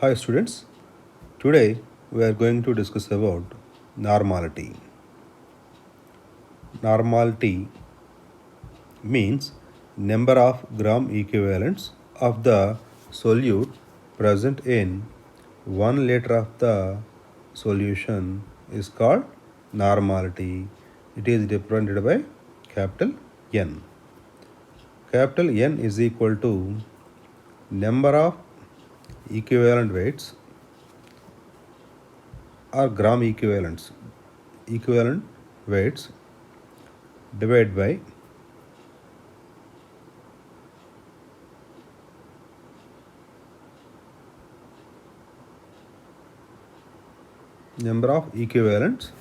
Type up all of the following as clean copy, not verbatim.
Hi students, today we are going to discuss about normality. Normality means number of gram equivalents of the solute present in 1 liter of the solution is called normality. It is represented by capital N. Capital N is equal to number of equivalent weights or gram equivalent weights divided by number of equivalents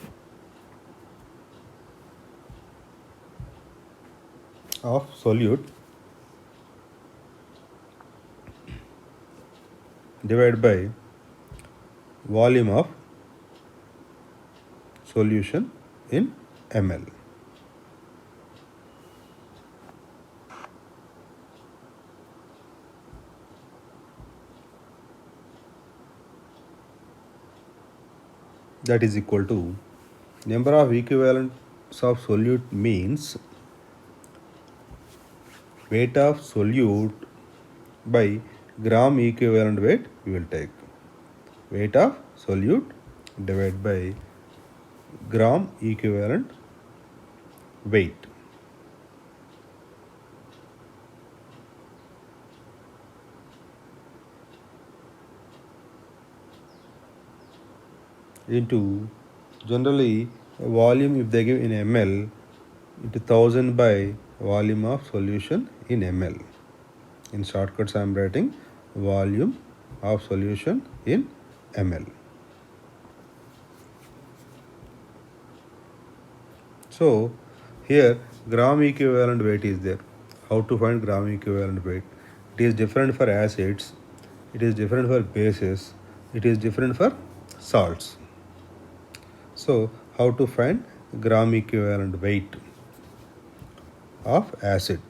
of solute divided by volume of solution in ml. That is equal to number of equivalents of solute means weight of solute by gram equivalent weight we will take. Weight of solute divided by gram equivalent weight into generally volume if they give in ml into 1000 by volume of solution in ml. In shortcuts I am writing volume of solution in ml. So here gram equivalent weight is there. How to find gram equivalent weight? It is different for acids, it is different for bases, it is different for salts. So how to find gram equivalent weight of acid?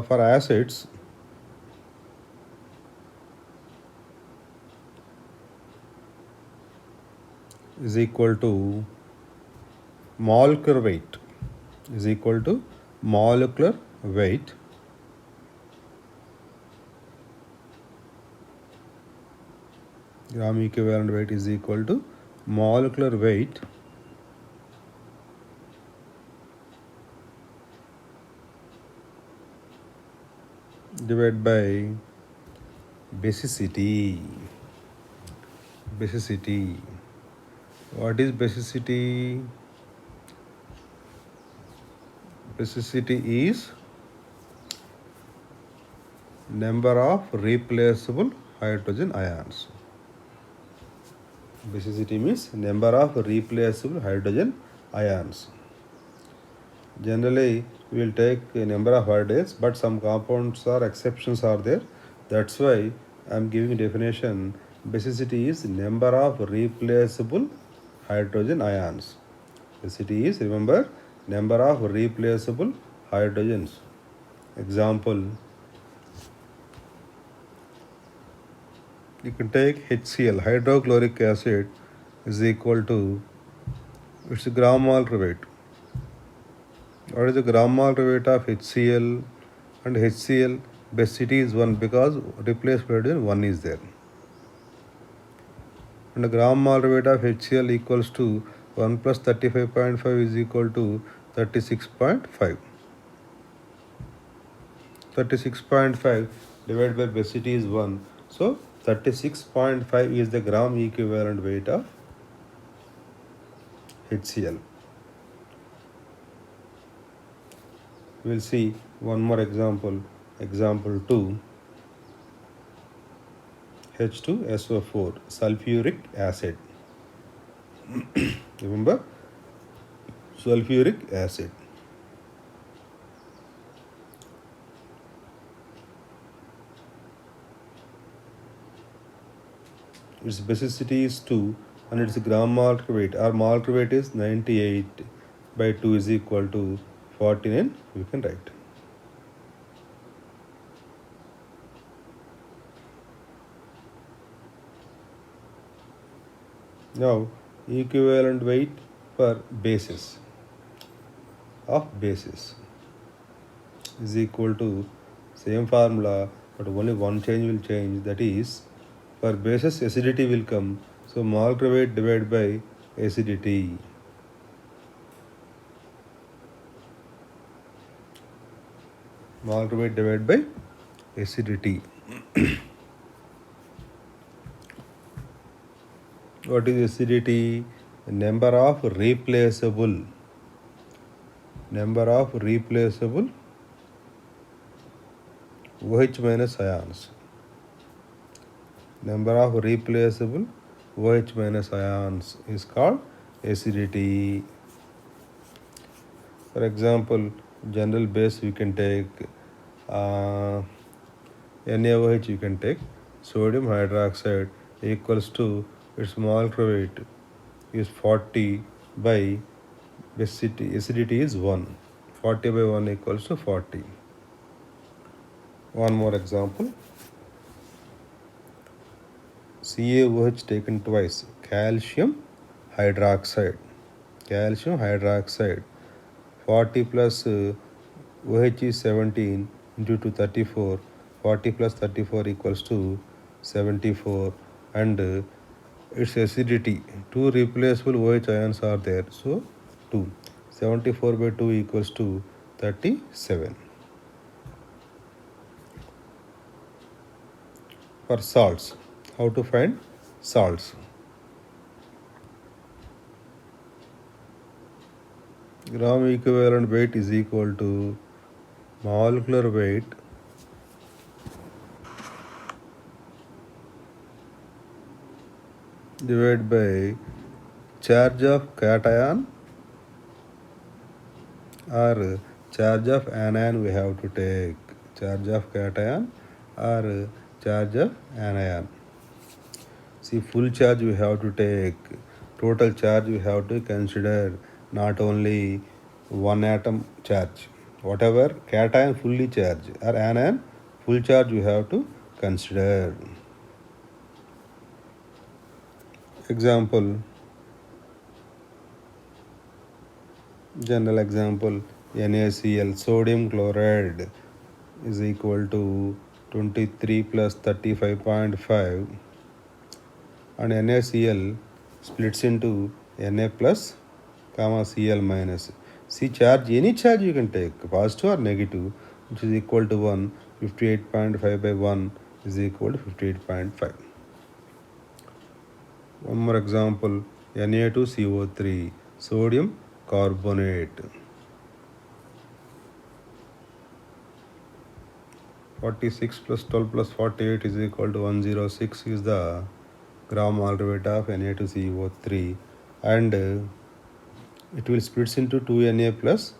For acids, is equal to molecular weight is equal to molecular weight gram equivalent weight is equal to molecular weight divided by basicity. Basicity. What is basicity? Basicity is number of replaceable hydrogen ions. Basicity means number of replaceable hydrogen ions. Generally, we will take a number of hydrogens, but some compounds or exceptions are there. That's why I am giving definition. Basicity is number of replaceable hydrogen ions. Basicity is, remember, number of replaceable hydrogens. Example, you can take HCl, hydrochloric acid, is equal to its gram molecular weight. What is the gram molecular weight of HCl? And HCl basicity is 1 because replaced hydrogen 1 is there. And the gram molecular weight of HCl equals to 1 plus 35.5 is equal to 36.5. 36.5 divided by basicity is 1. So 36.5 is the gram equivalent weight of HCl. We will see one more example. Example 2. H2SO4 sulfuric acid. Remember, sulfuric acid. Its basicity is 2 and its gram molecular weight. Our molecular weight is 98 by 2 is equal to 49. We can write. Now, equivalent weight per basis of basis is equal to same formula, but only one change will change, that is for basis acidity will come, so molecular weight divided by acidity. Molecular weight divided by acidity. What is acidity? Number of replaceable OH minus ions. Number of replaceable OH minus ions is called acidity. For example, general base we can take uh, NaOH, you can take sodium hydroxide equals to its molecular weight is 40 by acidity is 1. 40 by 1 equals to 40. One more example. CaOH taken twice, calcium hydroxide. Calcium hydroxide 40 plus OH is 17 into 2 34. 40 plus 34 equals to 74, and its acidity, two replaceable OH ions are there, so 2. 74 by 2 equals to 37. For salts, how to find salts? Gram equivalent weight is equal to molecular weight divided by charge of cation or charge of anion. We have to take charge of cation or charge of anion. See, full charge we have to take, total charge we have to consider, not only one atom charge. Whatever cation fully charged or anion full charge we have to consider. Example, general example, NaCl, sodium chloride is equal to 23 plus 35.5, and NaCl splits into Na plus comma Cl minus. See, charge, any charge you can take, positive or negative, which is equal to 1. 58.5 by 1 is equal to 58.5. One more example, Na2CO3, sodium carbonate. 46 plus 12 plus 48 is equal to 106 is the gram molecular weight of Na2CO3, and it will split into 2Na plus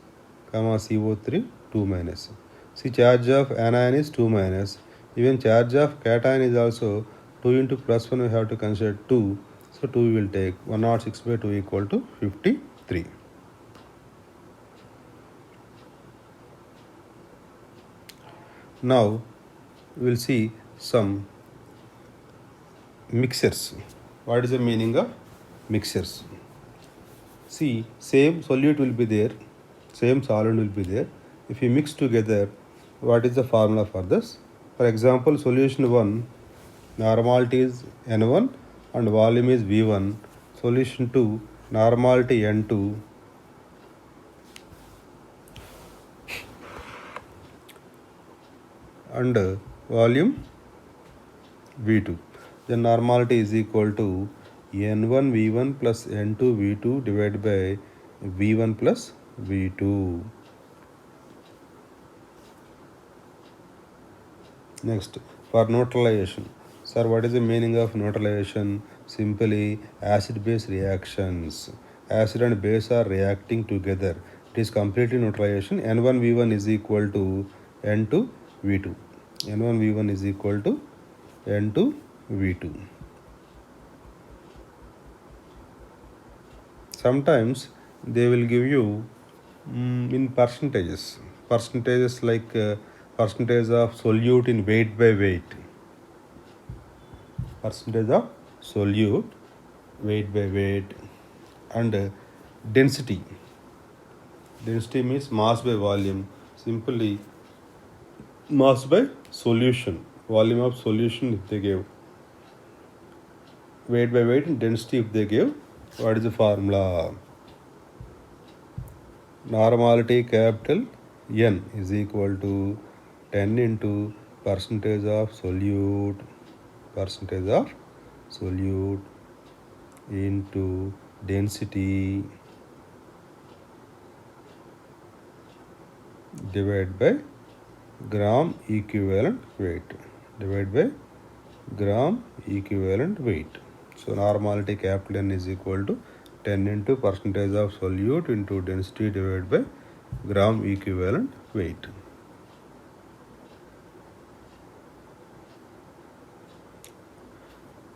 comma CO3 2 minus. See, charge of anion is 2 minus. Even charge of cation is also 2 into plus 1 we have to consider 2. So 2 we will take 106 by 2 equal to 53. Now we will see some mixers. What is the meaning of mixers? See, same solute will be there, same solvent will be there. If you mix together, what is the formula for this? For example, solution 1, normality is N1 and volume is V1. Solution 2, normality N2 and volume V2. Then normality is equal to N1 V1 plus N2 V2 divided by V1 plus V2. Next, for neutralization. Sir, what is the meaning of neutralization? Simply acid-base reactions. Acid and base are reacting together. It is completely neutralization. N1V1 is equal to N2V2. N1V1 is equal to N2V2. Sometimes they will give you in percentages. Percentages like percentage of solute in weight by weight. Percentage of solute weight by weight, and density. Density means mass by volume. Simply mass by solution. Volume of solution if they give. Weight by weight and density if they give. What is the formula? Normality capital N is equal to 10 into percentage of solute into density divided by gram equivalent weight divided by gram equivalent weight. So normality capital N is equal to 10 into percentage of solute into density divided by gram equivalent weight.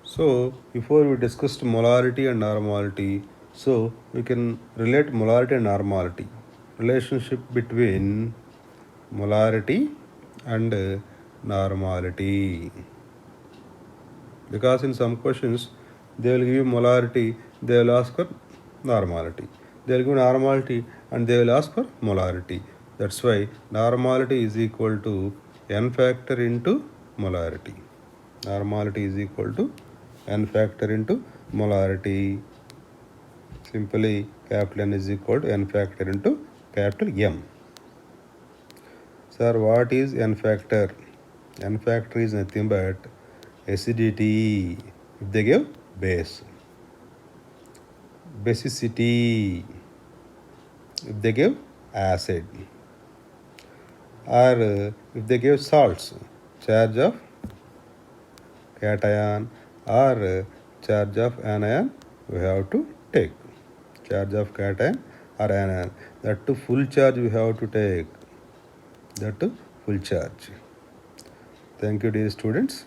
So before we discussed molarity and normality, so we can relate molarity and normality. Relationship between molarity and normality. Because in some questions they will give you molarity, they will ask for normality. They will give normality and they will ask for molarity. That's why normality is equal to n factor into molarity. Normality is equal to n factor into molarity. Simply capital N is equal to n factor into capital M. Sir, what is n factor? N factor is nothing but acidity if they give base, basicity if they give acid, or if they give salts, charge of cation or charge of anion, we have to take charge of cation or anion. That to full charge we have to take, that to full charge. Thank you, dear students.